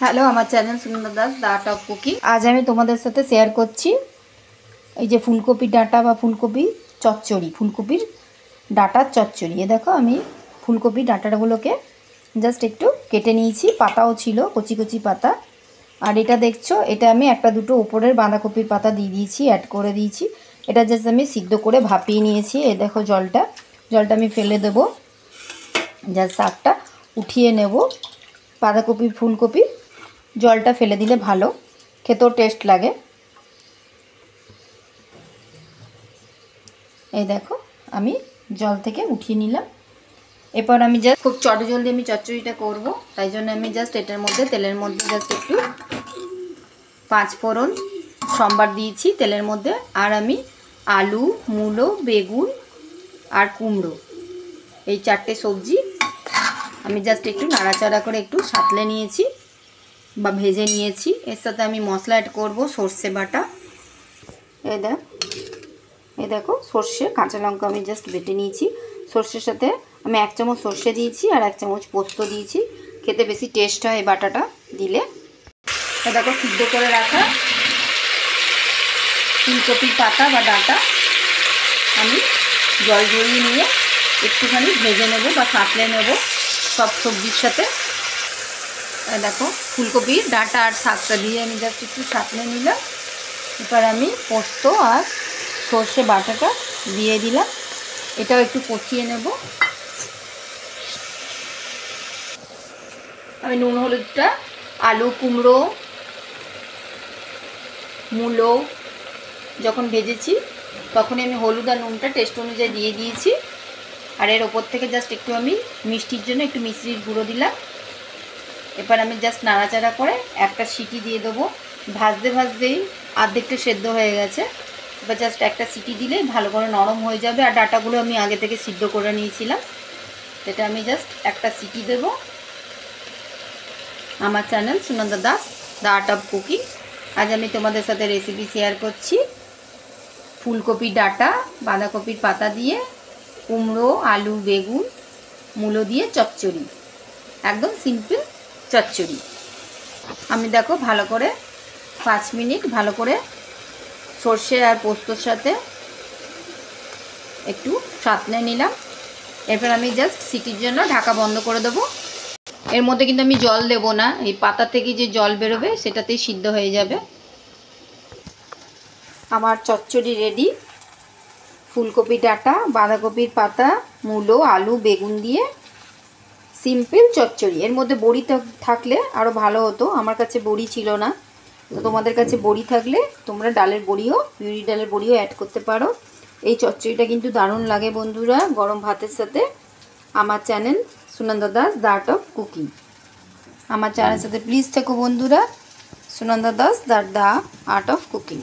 Hello, আমার channel Sunanda Das the art of cooking. আজ আমি তোমাদের সাথে শেয়ার করছি এই যে ফুলকপি ডাঁটা বা ফুলকপি চচ্চড়ি, ফুলকপির ডাঁটার চচ্চড়ি। এ দেখো আমি ফুলকপি ডাঁটাগুলোকে জাস্ট একটু কেটে নিয়েছি, পাতাও ছিল কচি কচি পাতা। আর এটা দেখছো, এটা আমি একটা দুটো উপরের বাঁধাকপির পাতা দিয়ে দিয়েছি, অ্যাড করে দিয়েছি। এটা জাস্ট আমি সিদ্ধ করে ভাপিয়ে নিয়েছি। এ দেখো জলটা আমি ফেলে দেবো, জাস্ট শাকটা উঠিয়ে নেব। বাঁধাকপি ফুলকপি জলটা ফেলে দিলে ভালো, খেতেও টেস্ট লাগে। এই দেখো আমি জল থেকে উঠিয়ে নিলাম। এরপর আমি জাস্ট খুব চটজলদি আমি চচ্চড়িটা করব, তাই জন্য আমি জাস্ট এটার মধ্যে তেলের মধ্যে জাস্ট একটু 5 ফোড়ন সম্বার দিয়েছি তেলের মধ্যে। আর আমি আলু, মূলো, বেগুন আর কুমড়ো, এই 4টে সবজি আমি জাস্ট একটু নাড়াচাড়া করে একটু সাঁতলে নিয়েছি বা ভেজে নিয়েছি। এর সাথে আমি মশলা অ্যাড করব, সর্ষে বাটা। এই দেখো সর্ষে কাঁচা লঙ্কা আমি জাস্ট বেটে নিয়েছি। সর্ষের সাথে আমি 1 চামচ সর্ষে দিয়েছি আর 1 চামচ পোস্ত দিয়েছি, খেতে বেশি টেস্ট হয় এই বাটাটা দিলে। এই দেখো সিদ্ধ করে রাখা ফুলকপির পাতা বা ডাঁটা আমি জল ঝরিয়ে নিয়ে একটুখানি ভেজে নেব বা সাঁতলে নেব সব সবজির সাথে। দেখো ফুলকপির ডাঁটা আর শাকটা দিয়ে আমি জাস্ট একটু সাঁতলে নিলাম। এবার আমি পোস্ত আর সর্ষে বাটাটা দিয়ে দিলাম, এটাও একটু কষিয়ে নেব। আমি নুন হলুদটা আলু, কুমড়ো, মূলো যখন ভেজেছি তখনই আমি হলুদ আর নুনটা টেস্ট অনুযায়ী দিয়ে দিয়েছি। আর এর ওপর থেকে জাস্ট একটু আমি মিষ্টির জন্য একটু মিষ্টির গুঁড়ো দিলাম। এবার আমি জাস্ট নাড়াচাড়া করে একটা সিটি দিয়ে দেবো। ভাজতে ভাজতেই অর্ধেকটা সেদ্ধ হয়ে গেছে। এবার জাস্ট একটা সিটি দিলেই ভালো করে নরম হয়ে যাবে। আর ডাঁটাগুলো আমি আগে থেকে সিদ্ধ করে নিয়েছিলাম, এটা আমি জাস্ট একটা সিটি দেব। আমার channel Sunanda Das the art of cooking. আজ আমি তোমাদের সাথে রেসিপি শেয়ার করছি ফুলকপি ডাঁটা বাঁধাকপির পাতা দিয়ে কুমড়ো, আলু, বেগুন, মূলো দিয়ে চচ্চড়ি, একদম সিম্পল চচ্চড়ি। আমি দেখো ভালো করে 5 মিনিট ভালো করে সর্ষে আর পোস্তর সাথে একটু সাঁতলে নিলাম। এরপর আমি জাস্ট সিটির জন্য ঢাকা বন্ধ করে দেবো। এর মধ্যে কিন্তু আমি জল দেব না, এই পাতা থেকে যে জল বেরোবে সেটাতেই সিদ্ধ হয়ে যাবে। আমার চচ্চড়ি রেডি, ফুলকপি ডাঁটা বাঁধাকপির পাতা মূলো আলু বেগুন দিয়ে সিম্পল চচ্চড়ি। এর মধ্যে বড়ি থাকলে আরও ভালো হতো, আমার কাছে বড়ি ছিল না। তো তোমাদের কাছে বড়ি থাকলে তোমরা ডালের বড়িও, পিউরি ডালের বড়িও অ্যাড করতে পারো। এই চচ্চড়িটা কিন্তু দারুণ লাগে বন্ধুরা গরম ভাতের সাথে। আমার channel Sunanda Das the art of cooking, আমার চ্যানেলের সাথে প্লিজ থেকো বন্ধুরা। Sunanda Das the art of cooking.